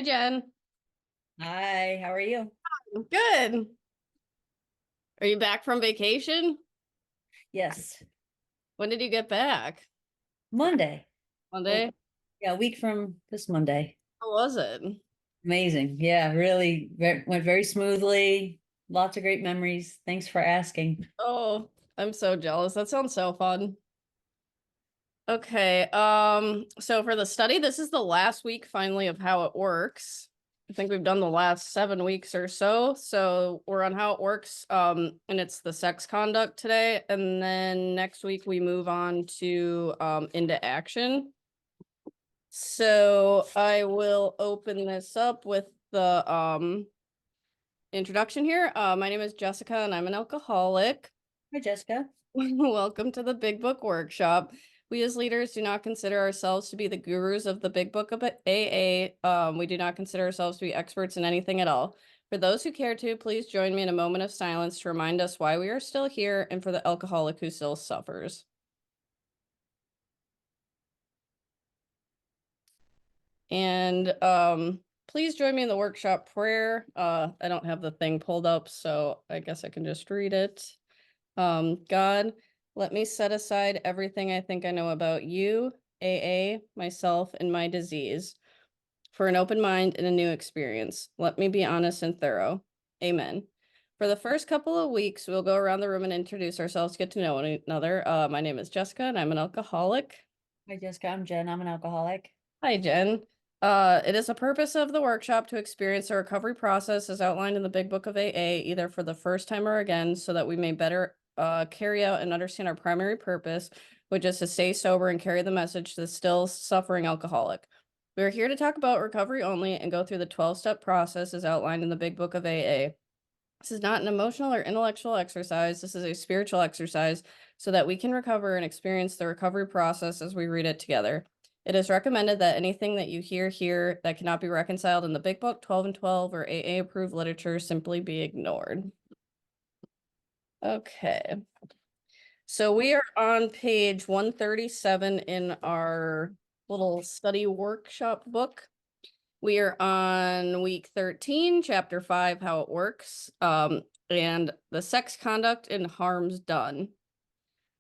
Jen. Hi, how are you? Good. Are you back from vacation? Yes, When did you get back? Monday. Oh, Monday? yeah, a week from this Monday. How was it? Amazing. Yeah, really went very smoothly. Lots of great memories. Thanks for asking. Oh, I'm so jealous. That sounds so fun. Okay, so for the study, this is the last week finally of how it works. I think we've done the last 7 weeks or so. So we're on how it works. And it's the sex conduct today. And then next week we move on to into action. So I will open this up with the introduction here. My name is Jessica and I'm an alcoholic. Hi, Jessica. Welcome to the Big Book Workshop. We as leaders do not consider ourselves to be the gurus of the Big Book of AA. We do not consider ourselves to be experts in anything at all. For those who care to, please join me in a moment of silence to remind us why we are still here and for the alcoholic who still suffers. And please join me in the workshop prayer. I don't have the thing pulled up, so I guess I can just read it. God, let me set aside everything I think I know about you, AA, myself, and my disease for an open mind and a new experience. Let me be honest and thorough. Amen. For the first couple of weeks, we'll go around the room and introduce ourselves, get to know one another. My name is Jessica, and I'm an alcoholic. Hi, Jessica. I'm Jen. I'm an alcoholic. Hi, Jen. It is the purpose of the workshop to experience the recovery process as outlined in the Big Book of AA, either for the first time or again, so that we may better carry out and understand our primary purpose, which is to stay sober and carry the message to the still suffering alcoholic. We are here to talk about recovery only and go through the 12-step process as outlined in the Big Book of AA. This is not an emotional or intellectual exercise. This is a spiritual exercise so that we can recover and experience the recovery process as we read it together. It is recommended that anything that you hear here that cannot be reconciled in the Big Book, 12 and 12, or AA approved literature simply be ignored. Okay. So we are on page 137 in our little study workshop book. We are on week 13, chapter 5, how it works, and the sex conduct and harms done.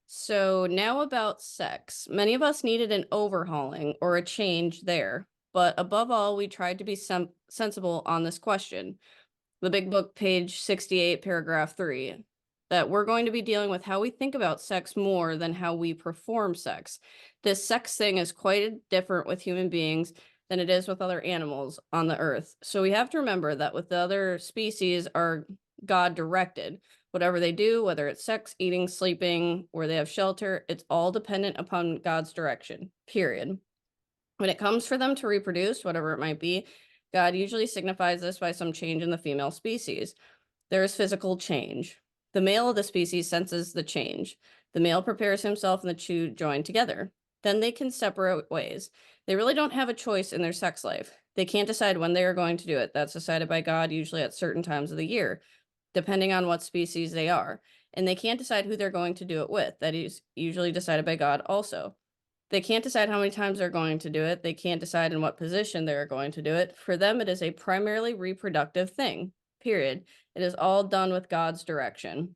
So now about sex. Many of us needed an overhauling or a change there, but above all, we tried to be sensible on this question. The Big Book, page 68, paragraph 3, that we're going to be dealing with how we think about sex more than how we perform sex. This sex thing is quite different with human beings than it is with other animals on the earth. So we have to remember that with the other species are God directed. Whatever they do, whether it's sex, eating, sleeping, where they have shelter, it's all dependent upon God's direction, period. When it comes for them to reproduce, whatever it might be, God usually signifies this by some change in the female species. There is physical change. The male of the species senses the change. The male prepares himself and the two join together. Then they can separate ways. They really don't have a choice in their sex life. They can't decide when they are going to do it. That's decided by God, usually at certain times of the year, depending on what species they are. And they can't decide who they're going to do it with. That is usually decided by God also. They can't decide how many times they're going to do it. They can't decide in what position they're going to do it. For them, it is a primarily reproductive thing, period. It is all done with God's direction.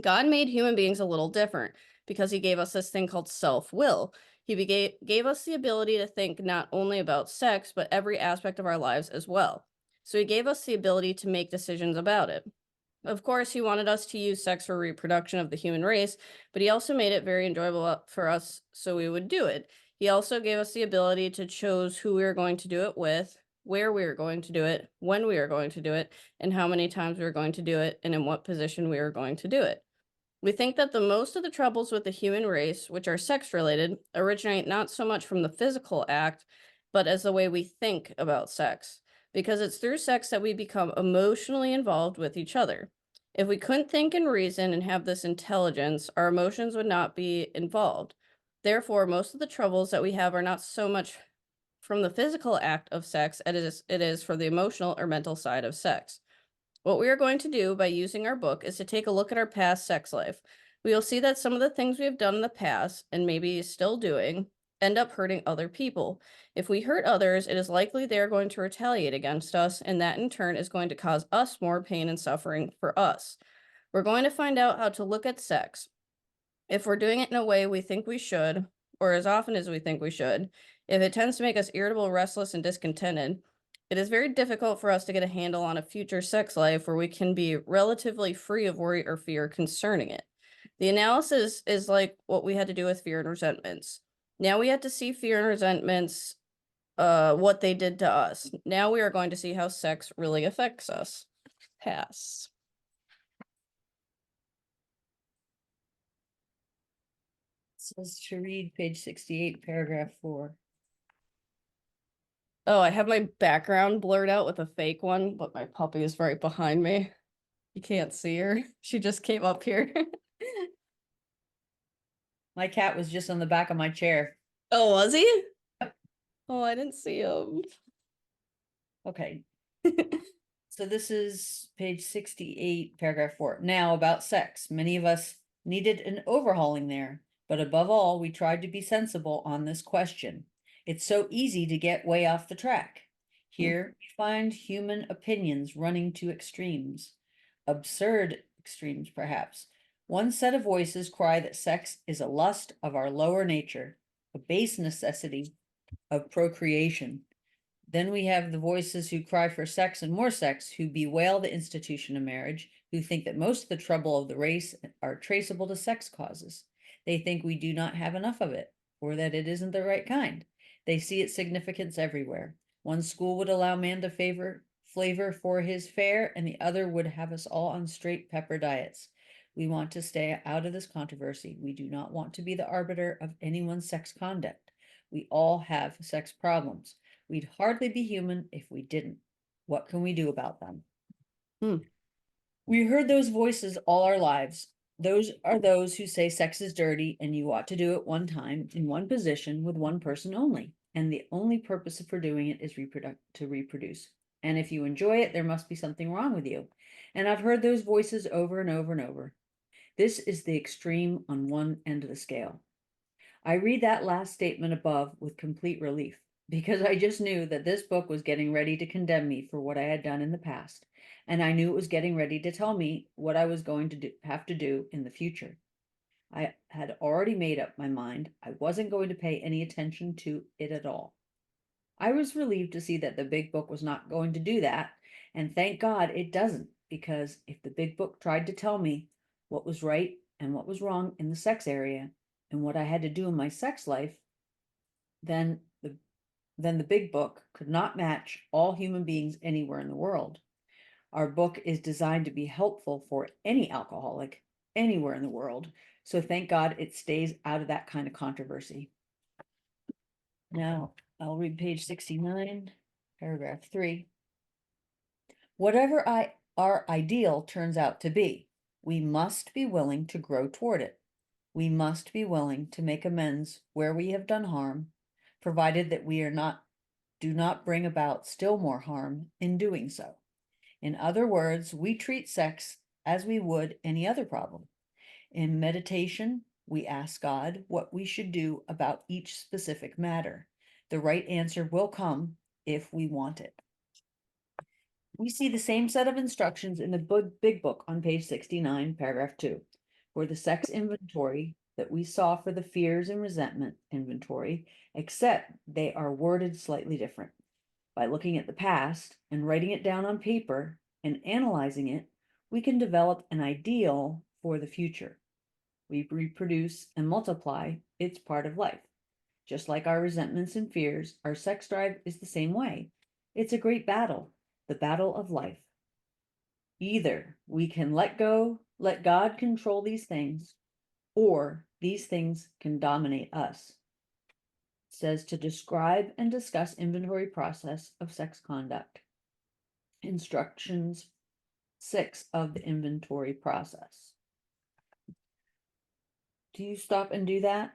God made human beings a little different because he gave us this thing called self-will. He gave us the ability to think not only about sex, but every aspect of our lives as well. So he gave us the ability to make decisions about it. Of course, he wanted us to use sex for reproduction of the human race, but he also made it very enjoyable for us so we would do it. He also gave us the ability to choose who we were going to do it with, where we were going to do it, when we were going to do it, and how many times we were going to do it, and in what position we were going to do it. We think that the most of the troubles with the human race, which are sex related, originate not so much from the physical act, but as the way we think about sex, because it's through sex that we become emotionally involved with each other. If we couldn't think and reason and have this intelligence, our emotions would not be involved. Therefore, most of the troubles that we have are not so much from the physical act of sex as it is for the emotional or mental side of sex. What we are going to do by using our book is to take a look at our past sex life. We will see that some of the things we have done in the past, and maybe still doing, end up hurting other people. If we hurt others, it is likely they are going to retaliate against us, and that in turn is going to cause us more pain and suffering for us. We're going to find out how to look at sex. If we're doing it in a way we think we should, or as often as we think we should, if it tends to make us irritable, restless, and discontented, it is very difficult for us to get a handle on a future sex life where we can be relatively free of worry or fear concerning it. The analysis is like what we had to do with fear and resentments. Now we had to see fear and resentments, what they did to us. Now we are going to see how sex really affects us. Pass. Says to read page 68, paragraph 4. Oh, I have my background blurred out with a fake one, but my puppy is right behind me. You can't see her. She just came up here. My cat was just on the back of my chair. Oh, was he? Oh, I didn't see him. Okay. So this is page 68, paragraph 4. Now about sex. Many of us needed an overhauling there, but above all, we tried to be sensible on this question. It's so easy to get way off the track. Here we find human opinions running to extremes, absurd extremes perhaps. One set of voices cry that sex is a lust of our lower nature, a base necessity of procreation. Then we have the voices who cry for sex and more sex, who bewail the institution of marriage, who think that most of the trouble of the race are traceable to sex causes. They think we do not have enough of it, or that it isn't the right kind. They see its significance everywhere. One school would allow man to flavor for his fare, and the other would have us all on straight pepper diets. We want to stay out of this controversy. We do not want to be the arbiter of anyone's sex conduct. We all have sex problems. We'd hardly be human if we didn't. What can we do about them? We heard those voices all our lives. Those are those who say sex is dirty and you ought to do it one time in one position with one person only. And the only purpose for doing it is to reproduce. And if you enjoy it, there must be something wrong with you. And I've heard those voices over and over and over. This is the extreme on one end of the scale. I read that last statement above with complete relief, because I just knew that this book was getting ready to condemn me for what I had done in the past, and I knew it was getting ready to tell me what I was going to have to do in the future. I had already made up my mind. I wasn't going to pay any attention to it at all. I was relieved to see that the big book was not going to do that, and thank God it doesn't, because if the big book tried to tell me what was right and what was wrong in the sex area, and what I had to do in my sex life, then the big book could not match all human beings anywhere in the world. Our book is designed to be helpful for any alcoholic anywhere in the world. So thank God it stays out of that kind of controversy. Now I'll read page 69, paragraph 3. Whatever our ideal turns out to be, we must be willing to grow toward it. We must be willing to make amends where we have done harm, provided that we do not bring about still more harm in doing so. In other words, we treat sex as we would any other problem. In meditation, we ask God what we should do about each specific matter. The right answer will come if we want it. We see the same set of instructions in the big book on page 69, paragraph 2, for the sex inventory that we saw for the fears and resentment inventory, except they are worded slightly different. By looking at the past and writing it down on paper and analyzing it, we can develop an ideal for the future. We reproduce and multiply. It's part of life. Just like our resentments and fears, our sex drive is the same way. It's a great battle, the battle of life. Either we can let God control these things, or these things can dominate us. It says to describe and discuss inventory process of sex conduct. Instructions 6 of the inventory process. Do you stop and do that?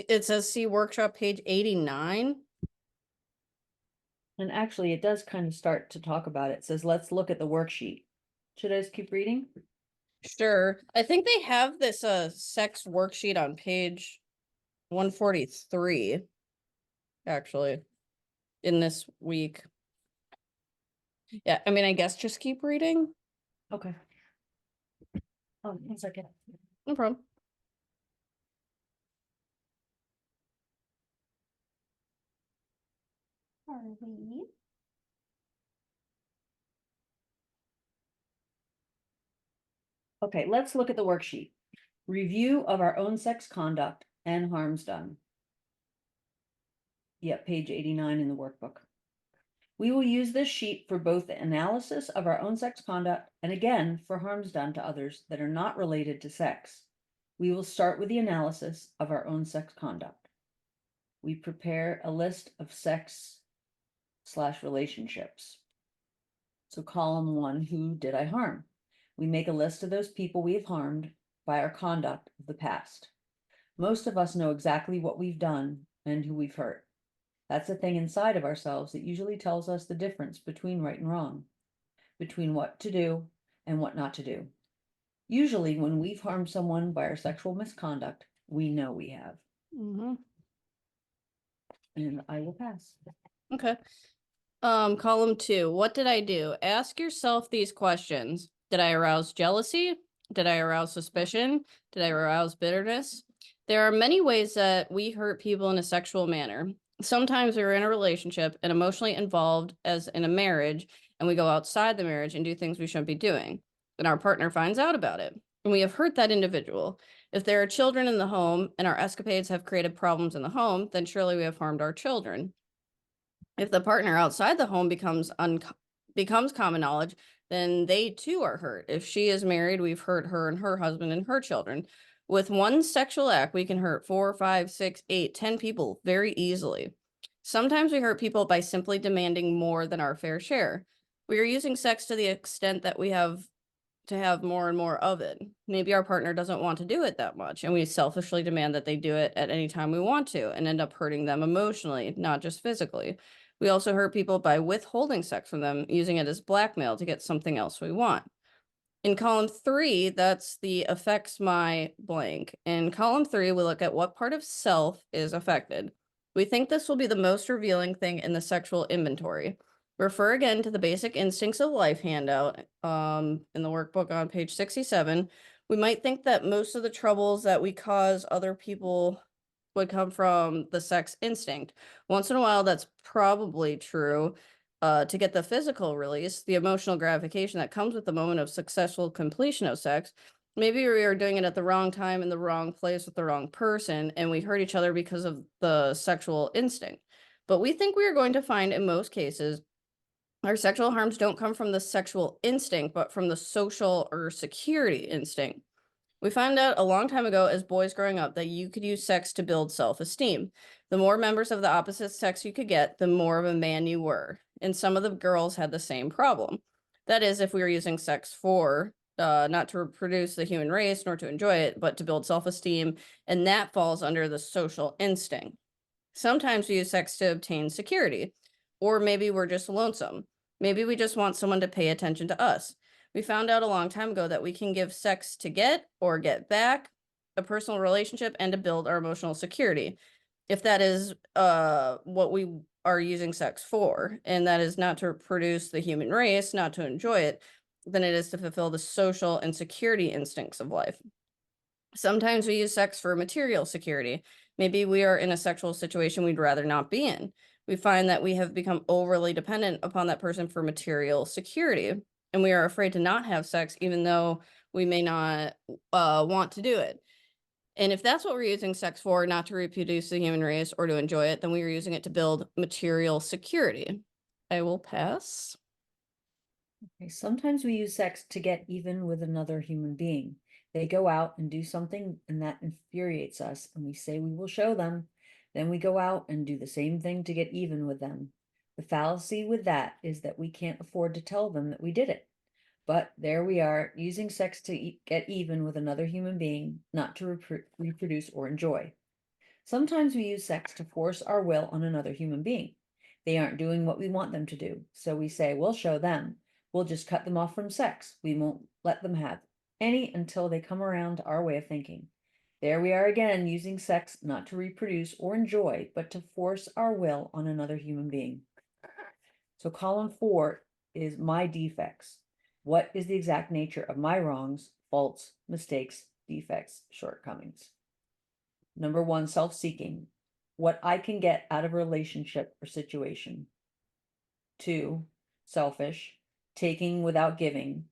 It says see workshop page 89. And actually, it does kind of start to talk about it. It says, let's look at the worksheet. Should I just keep reading? Sure. I think they have this sex worksheet on page 143, actually, in this week. Yeah, I mean, I guess just keep reading. Okay. Oh, 1 second. No problem. Are we? Okay, let's look at the worksheet. Review of our own sex conduct and harms done. Yep, page 89 in the workbook. We will use this sheet for both the analysis of our own sex conduct and again for harms done to others that are not related to sex. We will start with the analysis of our own sex conduct. We prepare a list of sex/relationships. So column 1, who did I harm? We make a list of those people we have harmed by our conduct of the past. Most of us know exactly what we've done and who we've hurt. That's a thing inside of ourselves that usually tells us the difference between right and wrong, between what to do and what not to do. Usually when we've harmed someone by our sexual misconduct, we know we have. Mm-hmm. And I will pass. Okay. Column 2, what did I do? Ask yourself these questions. Did I arouse jealousy? Did I arouse suspicion? Did I arouse bitterness? There are many ways that we hurt people in a sexual manner. Sometimes we're in a relationship and emotionally involved as in a marriage, and we go outside the marriage and do things we shouldn't be doing. And our partner finds out about it, and we have hurt that individual. If there are children in the home and our escapades have created problems in the home, then surely we have harmed our children. If the partner outside the home becomes common knowledge, then they too are hurt. If she is married, we've hurt her and her husband and her children. With one sexual act, we can hurt 4, 5, 6, 8, 10 people very easily. Sometimes we hurt people by simply demanding more than our fair share. We are using sex to the extent that we have to have more and more of it. Maybe our partner doesn't want to do it that much, and we selfishly demand that they do it at any time we want to and end up hurting them emotionally, not just physically. We also hurt people by withholding sex from them, using it as blackmail to get something else we want. In column 3, that's the affects my blank. In column 3, we look at what part of self is affected. We think this will be the most revealing thing in the sexual inventory. Refer again to the Basic Instincts of Life handout in the workbook on page 67. We might think that most of the troubles that we cause other people would come from the sex instinct. Once in a while, that's probably true. To get the physical release, the emotional gratification that comes with the moment of successful completion of sex. Maybe we are doing it at the wrong time in the wrong place with the wrong person, and we hurt each other because of the sexual instinct. But we think we are going to find in most cases our sexual harms don't come from the sexual instinct, but from the social or security instinct. We found out a long time ago as boys growing up that you could use sex to build self-esteem. The more members of the opposite sex you could get, the more of a man you were. And some of the girls had the same problem. That is, if we were using sex for, not to reproduce the human race nor to enjoy it, but to build self-esteem, and that falls under the social instinct. Sometimes we use sex to obtain security, or maybe we're just lonesome. Maybe we just want someone to pay attention to us. We found out a long time ago that we can give sex to get or get back a personal relationship and to build our emotional security. If that is what we are using sex for, and that is not to produce the human race, not to enjoy it, then it is to fulfill the social and security instincts of life. Sometimes we use sex for material security. Maybe we are in a sexual situation we'd rather not be in. We find that we have become overly dependent upon that person for material security, and we are afraid to not have sex even though we may not want to do it. And if that's what we're using sex for, not to reproduce the human race or to enjoy it, then we are using it to build material security. I will pass. Okay, sometimes we use sex to get even with another human being. They go out and do something and that infuriates us, and we say we will show them. Then we go out and do the same thing to get even with them. The fallacy with that is that we can't afford to tell them that we did it. But there we are, using sex to get even with another human being, not to reproduce or enjoy. Sometimes we use sex to force our will on another human being. They aren't doing what we want them to do, so we say, we'll show them. We'll just cut them off from sex. We won't let them have any until they come around to our way of thinking. There we are again, using sex not to reproduce or enjoy, but to force our will on another human being. So column 4 is my defects. What is the exact nature of my wrongs, faults, mistakes, defects, shortcomings? Number 1, self-seeking. What I can get out of a relationship or situation. 2, selfish, taking without giving,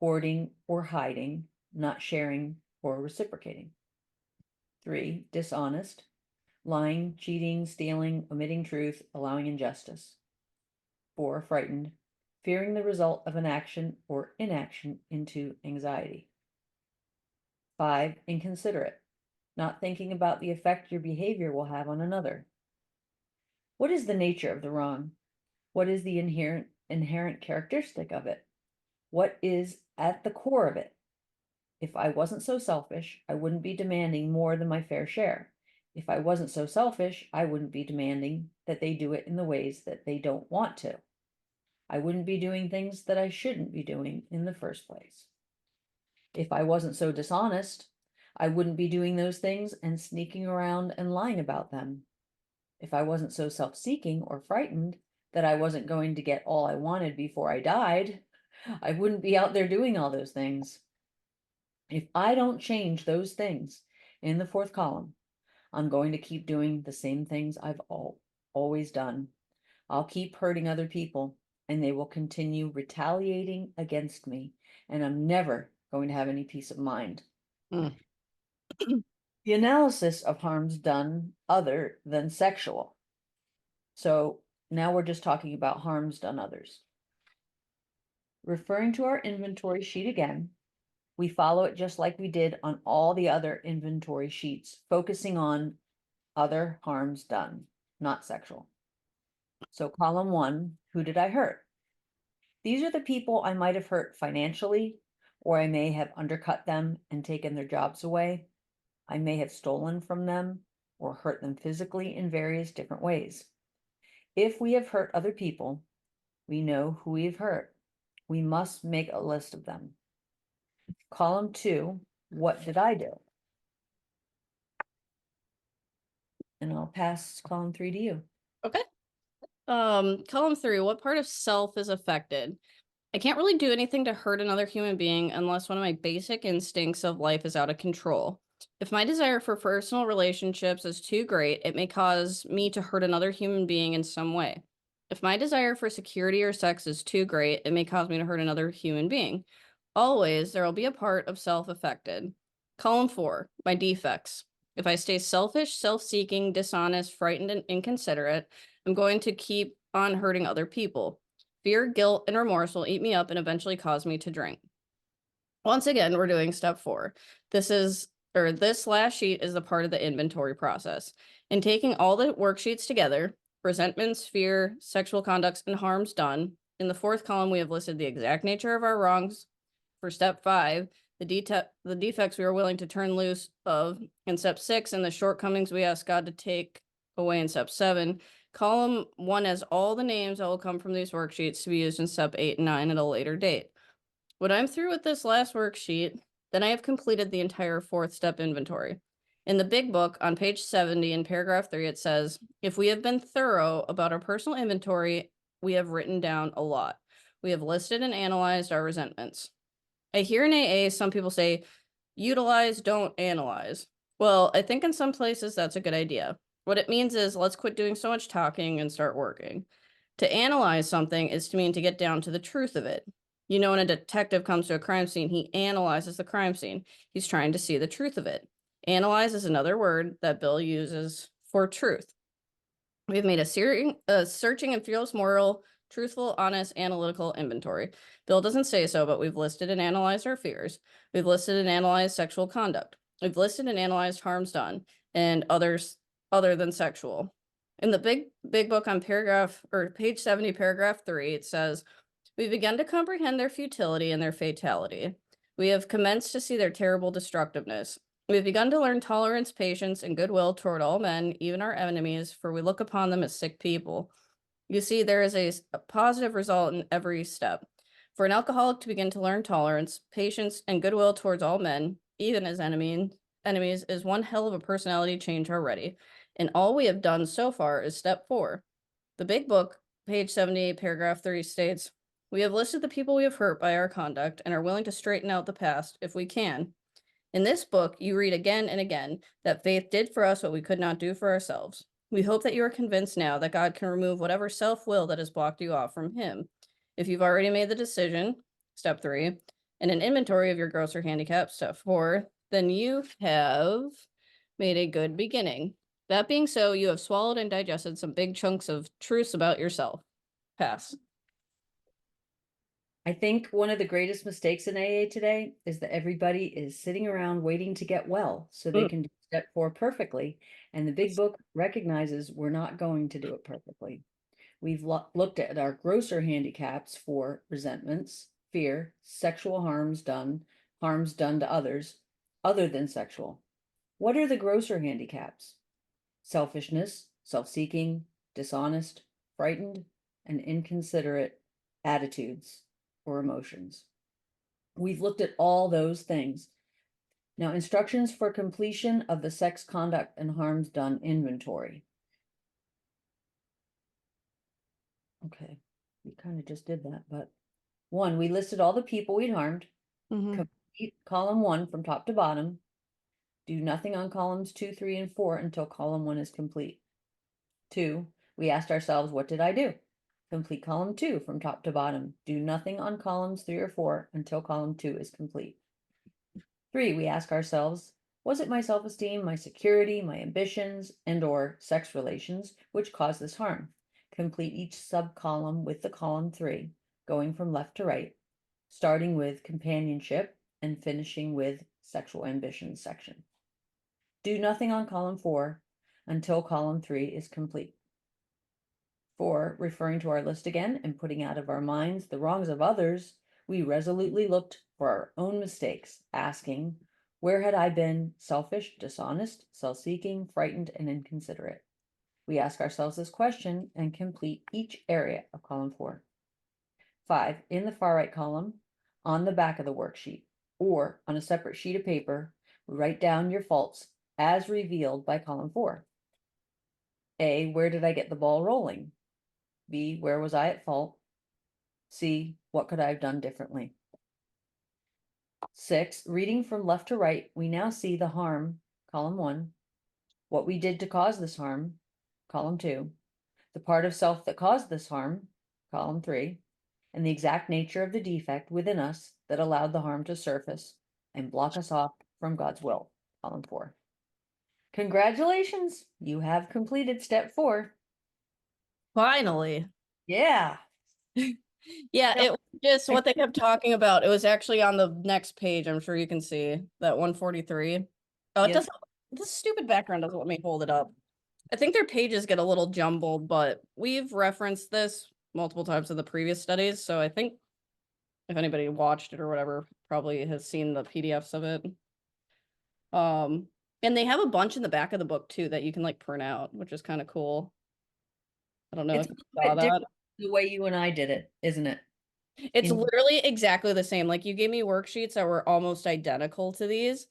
hoarding or hiding, not sharing or reciprocating. 3, dishonest, lying, cheating, stealing, omitting truth, allowing injustice. 4, frightened, fearing the result of an action or inaction into anxiety. 5, inconsiderate, not thinking about the effect your behavior will have on another. What is the nature of the wrong? What is the inherent characteristic of it? What is at the core of it? If I wasn't so selfish, I wouldn't be demanding more than my fair share. If I wasn't so selfish, I wouldn't be demanding that they do it in the ways that they don't want to. I wouldn't be doing things that I shouldn't be doing in the first place. If I wasn't so dishonest, I wouldn't be doing those things and sneaking around and lying about them. If I wasn't so self-seeking or frightened that I wasn't going to get all I wanted before I died, I wouldn't be out there doing all those things. If I don't change those things in the 4th column, I'm going to keep doing the same things I've always done. I'll keep hurting other people, and they will continue retaliating against me, and I'm never going to have any peace of mind. Mm. The analysis of harms done other than sexual. So now we're just talking about harms done others. Referring to our inventory sheet again, we follow it just like we did on all the other inventory sheets, focusing on other harms done, not sexual. So column 1, who did I hurt? These are the people I might have hurt financially, or I may have undercut them and taken their jobs away. I may have stolen from them or hurt them physically in various different ways. If we have hurt other people, we know who we have hurt. We must make a list of them. Column 2, what did I do? And I'll pass column 3 to you. Okay. Column 3, what part of self is affected? I can't really do anything to hurt another human being unless one of my basic instincts of life is out of control. If my desire for personal relationships is too great, it may cause me to hurt another human being in some way. If my desire for security or sex is too great, it may cause me to hurt another human being. Always, there will be a part of self affected. Column 4, my defects. If I stay selfish, self-seeking, dishonest, frightened, and inconsiderate, I'm going to keep on hurting other people. Fear, guilt, and remorse will eat me up and eventually cause me to drink. Once again, we're doing step 4. This last sheet is the part of the inventory process. In taking all the worksheets together, resentments, fear, sexual conducts, and harms done, in the 4th column, we have listed the exact nature of our wrongs. For step 5, the defects we are willing to turn loose of in step 6, and the shortcomings we ask God to take away in step 7. Column 1 has all the names that will come from these worksheets to be used in step 8 and 9 at a later date. When I'm through with this last worksheet, then I have completed the entire 4th step inventory. In the big book on page 70 in paragraph 3, it says, if we have been thorough about our personal inventory, we have written down a lot. We have listed and analyzed our resentments. I hear in AA some people say, utilize, don't analyze. Well, I think in some places that's a good idea. What it means is let's quit doing so much talking and start working. To analyze something is to mean to get down to the truth of it. You know, when a detective comes to a crime scene, he analyzes the crime scene. He's trying to see the truth of it. Analyze is another word that Bill uses for truth. We've made a searching and fearless, moral, truthful, honest, analytical inventory. Bill doesn't say so, but we've listed and analyzed our fears. We've listed and analyzed sexual conduct. We've listed and analyzed harms done and others other than sexual. In the big book on page 70, paragraph 3, it says, we've begun to comprehend their futility and their fatality. We have commenced to see their terrible destructiveness. We have begun to learn tolerance, patience, and goodwill toward all men, even our enemies, for we look upon them as sick people. You see, there is a positive result in every step. For an alcoholic to begin to learn tolerance, patience, and goodwill towards all men, even as enemies, is one hell of a personality change already. And all we have done so far is step 4. The big book, page 78, paragraph 30 states, "We have listed the people we have hurt by our conduct and are willing to straighten out the past if we can. In this book, you read again and again that faith did for us what we could not do for ourselves. We hope that you are convinced now that God can remove whatever self-will that has blocked you off from him. If you've already made the decision, step 3, and an inventory of your grosser handicap, step 4, then you have made a good beginning. That being so, you have swallowed and digested some big chunks of truths about yourself." Pass. I think one of the greatest mistakes in AA today is that everybody is sitting around waiting to get well so they Mm. can do step 4 perfectly. And the big book recognizes we're not going to do it perfectly. We've looked at our grosser handicaps for resentments, fear, sexual harms done to others other than sexual. What are the grosser handicaps? Selfishness, self-seeking, dishonest, frightened, and inconsiderate attitudes or emotions. We've looked at all those things. Now, instructions for completion of the sex conduct and harms done inventory. Okay, we kind of just did that, but 1, we listed all the people we'd harmed. Mhm. Complete column 1 from top to bottom. Do nothing on columns 2, 3, and 4 until column 1 is complete. 2, we asked ourselves, what did I do? Complete column 2 from top to bottom. Do nothing on columns 3 or 4 until column 2 is complete. 3, we ask ourselves, was it my self-esteem, my security, my ambitions, and/or sex relations which caused this harm? Complete each sub-column with the column 3, going from left to right, starting with companionship and finishing with sexual ambitions section. Do nothing on column 4 until column 3 is complete. 4, referring to our list again and putting out of our minds the wrongs of others, we resolutely looked for our own mistakes, asking, where had I been selfish, dishonest, self-seeking, frightened, and inconsiderate? We ask ourselves this question and complete each area of column 4. 5, in the far right column, on the back of the worksheet, or on a separate sheet of paper, write down your faults as revealed by column 4. A, where did I get the ball rolling? B, where was I at fault? C, what could I have done differently? 6, reading from left to right, we now see the harm, column 1, what we did to cause this harm, column 2, the part of self that caused this harm, column 3, and the exact nature of the defect within us that allowed the harm to surface and block us off from God's will, column 4. Congratulations, you have completed step 4. Finally. Yeah. Yeah, No. it was just what they kept talking about. It was actually on the next page. I'm sure you can see that 143. Oh, it Yes. doesn't, this stupid background doesn't let me hold it up. I think their pages get a little jumbled, but we've referenced this multiple times in the previous studies. So I think if anybody watched it or whatever, probably has seen the PDFs of it. And they have a bunch in the back of the book too that you can like print out, which is kind of cool. I don't know It's if a you little saw bit that. different the way you and I did it, isn't it? It's In literally exactly the same. Like you gave me worksheets that were almost identical to these.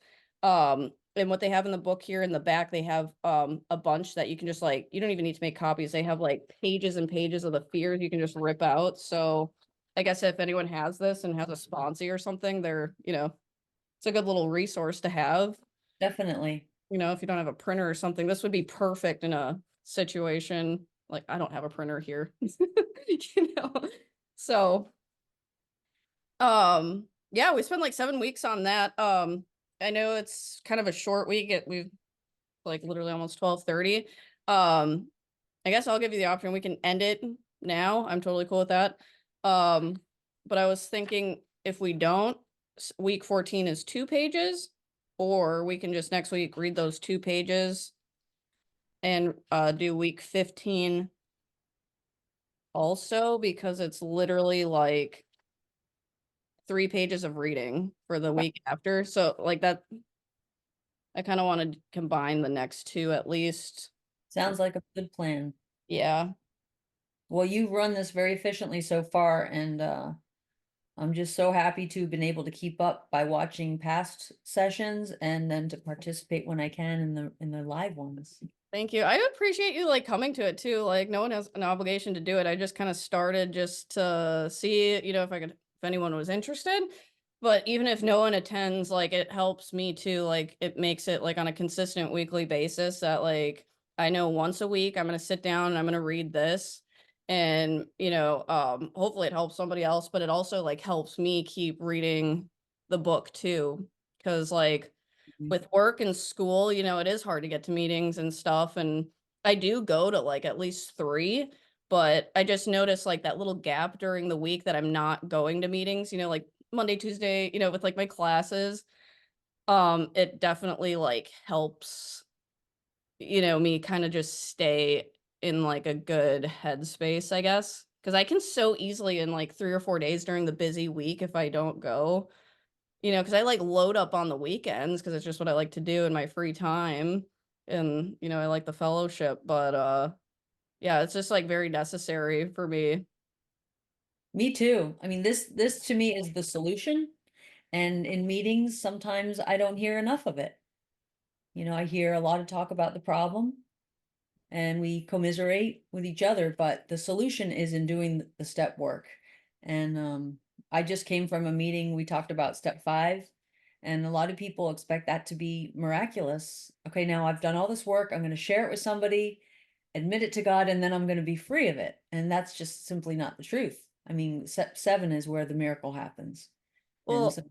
And what they have in the book here in the back, they have a bunch that you can just like, you don't even need to make copies. They have like pages and pages of the fears you can just rip out. So I guess if anyone has this and has a sponsee or something, they're, it's a good little resource to have. Definitely. If you don't have a printer or something, this would be perfect in a situation. Like I don't have a printer here. you know. So yeah, we spent like 7 weeks on that. I know it's kind of a short week. We've like literally almost 12:30. I guess I'll give you the option. We can end it now. I'm totally cool with that. But I was thinking if we don't, week 14 is 2 pages, or we can just next week read those 2 pages and do week 15 also, because it's literally like 3 pages of reading for the week after. So like that, I kind of want to combine the next 2 at least. Sounds like a good plan. Yeah. Well, you've run this very efficiently so far, and I'm just so happy to have been able to keep up by watching past sessions and then to participate when I can in the live ones. Thank you. I appreciate you like coming to it too. Like no one has an obligation to do it. I just kind of started just to see, if I could, if anyone was interested. But even if no one attends, like it helps me too. Like it makes it like on a consistent weekly basis that like I know once a week I'm gonna sit down and I'm gonna read this. And hopefully it helps somebody else, but it also like helps me keep reading the book too. Cause like Mhm. with work and school, it is hard to get to meetings and stuff. And I do go to like at least three, but I just notice like that little gap during the week that I'm not going to meetings, like Monday, Tuesday, with like my classes. It definitely like helps, me kind of just stay in like a good headspace, I guess. Cause I can so easily in like 3 or 4 days during the busy week if I don't go. Because I like load up on the weekends because it's just what I like to do in my free time. And, I like the fellowship, but yeah, it's just like very necessary for me. Me too. I mean, this to me is the solution. And in meetings, sometimes I don't hear enough of it. I hear a lot of talk about the problem and we commiserate with each other, but the solution is in doing the step work. And I just came from a meeting, we talked about step 5, and a lot of people expect that to be miraculous. Okay, now I've done all this work, I'm going to share it with somebody, admit it to God, and then I'm going to be free of it. And that's just simply not the truth. I mean, step 7 is where the miracle happens. And Well, so,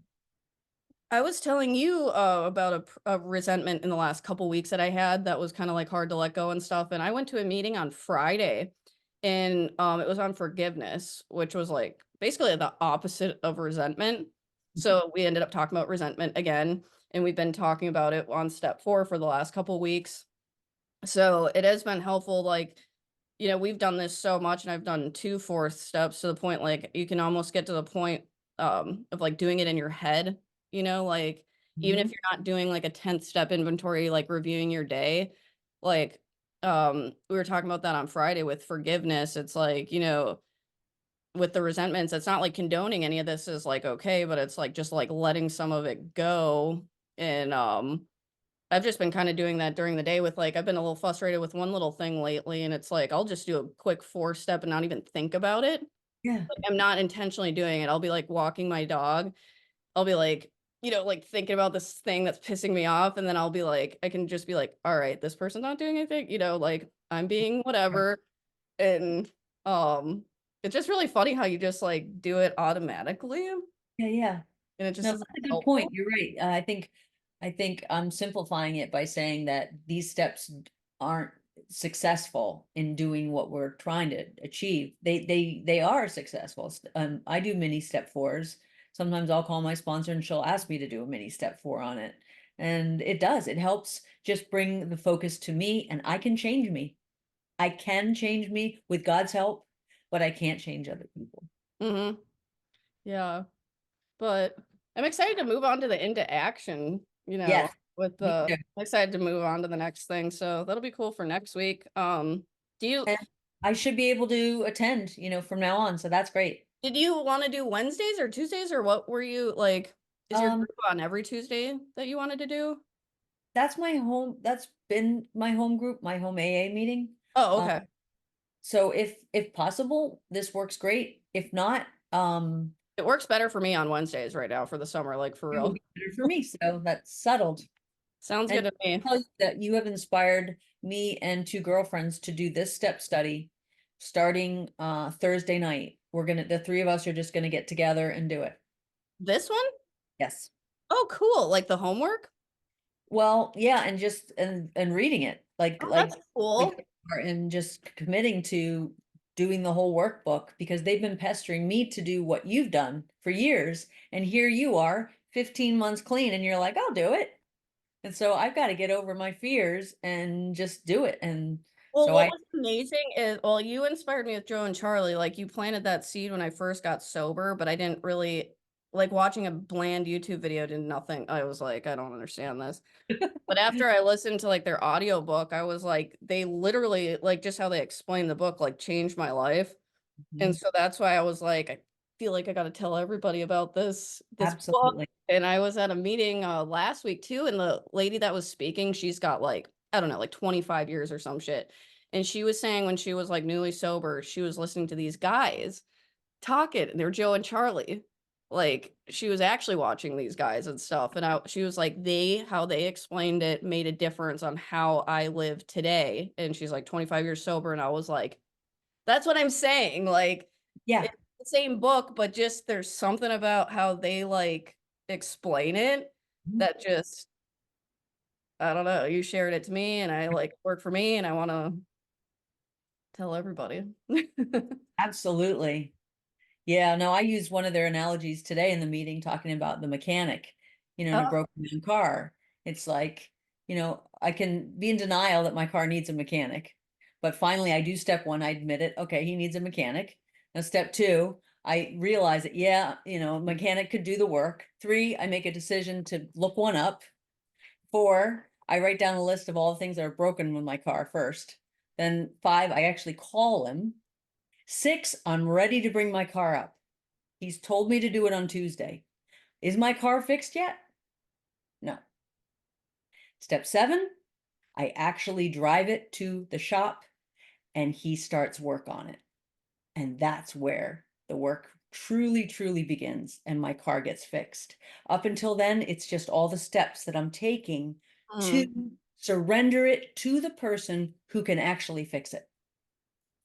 I was telling you about a resentment in the last couple weeks that I had that was kind of like hard to let go and stuff. And I went to a meeting on Friday and it was on forgiveness, which was like basically the opposite of resentment. So we ended up talking about resentment again, and we've been talking about it on step 4 for the last couple weeks. So it has been helpful, like, we've done this so much and I've done 2 fourth steps to the point, like, you can almost get to the point, of, like, doing it in your head, like, even if Mhm. you're not doing, like, a 10th step inventory, like, reviewing your day, like, we were talking about that on Friday with forgiveness. It's like, with the resentments, it's not like condoning any of this is, like, okay, but it's, like, just, like, letting some of it go. And, I've just been kinda doing that during the day with, like, I've been a little frustrated with one little thing lately, and it's like, I'll just do a quick 4 step and not even think about it. Yeah. Like, I'm not intentionally doing it. I'll be, like, walking my dog. I'll be, like, like, thinking about this thing that's pissing me off, and then I'll be, like I can just be, like, "Alright, this person's not doing anything," like, I'm being whatever, and, um, it's just really funny how you just, like, do it automatically, and Yeah, yeah. it just No, is that's a good point. helpful. You're right. I think I'm simplifying it by saying that these steps aren't successful in doing what we're trying to achieve. They are successful. I do mini step 4s. Sometimes I'll call my sponsor and she'll ask me to do a mini step 4 on it. And it does. It helps just bring the focus to me and I can change me. I can change me with God's help, but I can't change other people. Mhm. Yeah. But I'm excited to move on to the into action, Yes, with me the too. I'm excited to move on to the next thing. So that'll be cool for next week. Do you And I should be able to attend, from now on, so that's great. did you want to do Wednesdays or Tuesdays, or what were you like? Is your Um, group on every Tuesday that you wanted to do? that's been my home group, my home AA meeting. Oh, Um, okay. so if possible, this works great. If not, It works better for me on Wednesdays right now for the summer, like for it will real. be better for me, so that's settled. Sounds good And to me. I'll tell you that you have inspired me and 2 girlfriends to do this step study starting Thursday night. The 3 of us are just gonna get together and do it. This one? Yes. Oh, cool. Like the homework? Well, yeah, and just and reading it Oh, that's like cool. and just committing to doing the whole workbook because they've been pestering me to do what you've done for years, and here you are, 15 months clean, and you're like, I'll do it. And so I've got to get over my fears and just do it. And Well, so what I was amazing is, well, you inspired me with Joe and Charlie. Like, you planted that seed when I first got sober, but I didn't really like watching a bland YouTube video did nothing. I was like, I don't understand this. But after I listened to like their audiobook, I was like, they literally like just how they explained the book like changed my life. And Mhm. so that's why I was like, feel like I gotta tell everybody about this book. Absolutely. And I was at a meeting last week too, and the lady that was speaking, she's got like, I don't know, like 25 years or some shit. And she was saying when she was like newly sober, she was listening to these guys talking, and they're Joe and Charlie. Like she was actually watching these guys and stuff. And she was like, how they explained it made a difference on how I live today. And she's like 25 years sober. And I was like, that's what I'm saying. Like, Yeah. it's the same book, but just there's something about how they like explain it Mhm. that just, I don't know. You shared it to me and I like work for me and I want to tell everybody. Absolutely. Yeah, no, I used one of their analogies today in the meeting talking about the mechanic, in a Oh, broken down car. It's like, I can be in denial that my car needs a mechanic, but finally I do step one, I admit it. Okay, he needs a mechanic. Now, step two, I realize that, yeah, a mechanic could do the work. Three, I make a decision to look one up. Four, I write down a list of all the things that are broken with my car first. Then five, I actually call him. Six, I'm ready to bring my car up. He's told me to do it on Tuesday. Is my car fixed yet? No. Step seven, I actually drive it to the shop and he starts work on it. And that's where the work truly, truly begins and my car gets fixed. Up until then, it's just all the steps that I'm taking to mm, surrender it to the person who can actually fix it.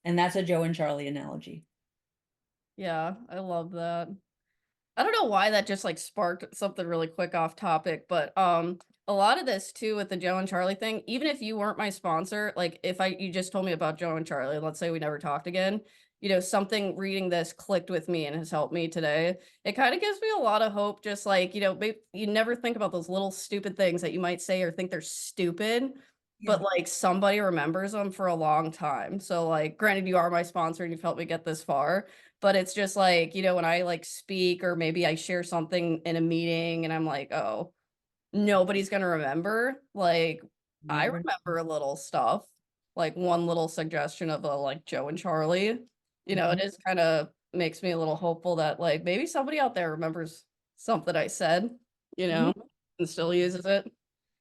And that's a Joe and Charlie analogy. yeah, I love that. I don't know why that just like sparked something really quick off topic, but a lot of this too with the Joe and Charlie thing, even if you weren't my sponsor, like if you just told me about Joe and Charlie, let's say we never talked again, something reading this clicked with me and has helped me today. It kind of gives me a lot of hope, just like, you never think about those little stupid things that you might say or think they're stupid, Yeah. but like somebody remembers them for a long time. So like granted you are my sponsor and you've helped me get this far, but it's just like, when I like speak or maybe I share something in a meeting and I'm like, oh, nobody's gonna remember. Like, I Never. remember little stuff, like one little suggestion of a like Joe and Charlie. It Mhm. just kind of makes me a little hopeful that like maybe somebody out there remembers something I said, Mhm. and still uses it.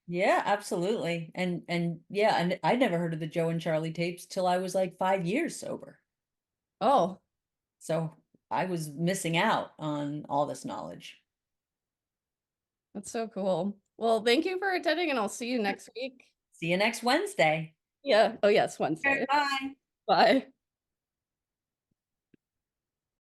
Yeah, absolutely. And yeah, and I'd never heard of the Joe and Charlie tapes till I was like 5 years sober. Oh, So I was missing out on all this knowledge. that's so cool. Well, thank you for attending and I'll see you next week. See you next Wednesday. Yeah. Oh, yes, Okay, Wednesday. bye. Bye.